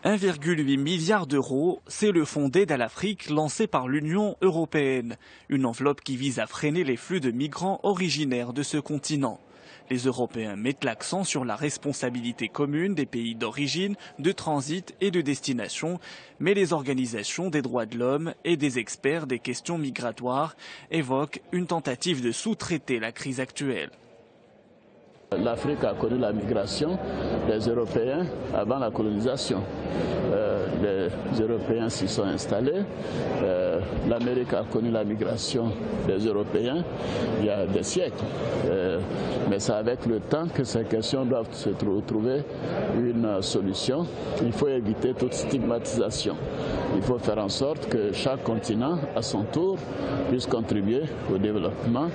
1,8 milliard d'euros, c'est le fonds d'aide à l'Afrique lancé par l'Union européenne. Une enveloppe qui vise à freiner les flux de migrants originaires de ce continent. Les Européens mettent l'accent sur la responsabilité commune des pays d'origine, de transit et de destination, mais les organisations des droits de l'homme et des experts des questions migratoires évoquent une tentative de sous-traiter la crise actuelle. L'Afrique a connu la migration des Européens avant la colonisation. Les Européens s'y sont installés. L'Amérique a connu la migration des Européens il y a des siècles. Mais c'est avec le temps que ces questions doivent se trouver une solution. Il faut éviter toute stigmatisation. Il faut faire en sorte que chaque continent, à son tour, puisse contribuer au développement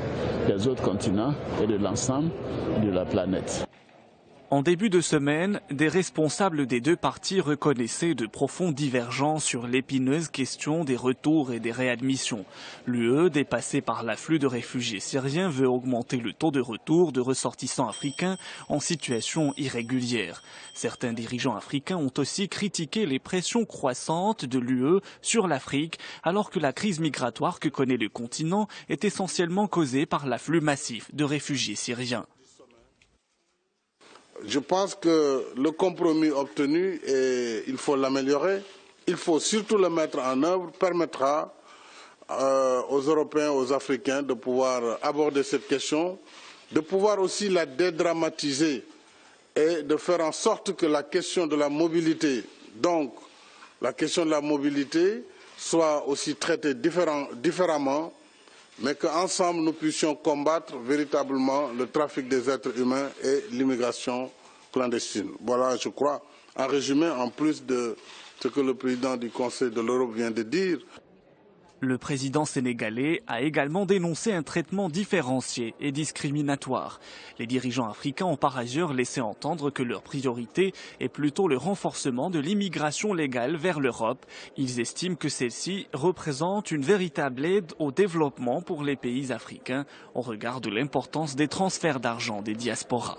des autres continents et de l'ensemble de la planète. En début de semaine, des responsables des deux parties reconnaissaient de profondes divergences sur l'épineuse question des retours et des réadmissions. L'UE, dépassée par l'afflux de réfugiés syriens, veut augmenter le taux de retour de ressortissants africains en situation irrégulière. Certains dirigeants africains ont aussi critiqué les pressions croissantes de l'UE sur l'Afrique, alors que la crise migratoire que connaît le continent est essentiellement causée par l'afflux massif de réfugiés syriens. Je pense que le compromis obtenu, et il faut l'améliorer, il faut surtout le mettre en œuvre, permettra aux Européens, aux Africains de pouvoir aborder cette question, de pouvoir aussi la dédramatiser et de faire en sorte que la question de la mobilité, donc la question de la mobilité, soit aussi traitée différemment, mais qu'ensemble nous puissions combattre véritablement le trafic des êtres humains et l'immigration clandestine. Voilà, je crois, en résumé, en plus de ce que le président du Conseil de l'Europe vient de dire. Le président sénégalais a également dénoncé un traitement différencié et discriminatoire. Les dirigeants africains ont par ailleurs laissé entendre que leur priorité est plutôt le renforcement de l'immigration légale vers l'Europe. Ils estiment que celle-ci représente une véritable aide au développement pour les pays africains au regard de l'importance des transferts d'argent des diasporas.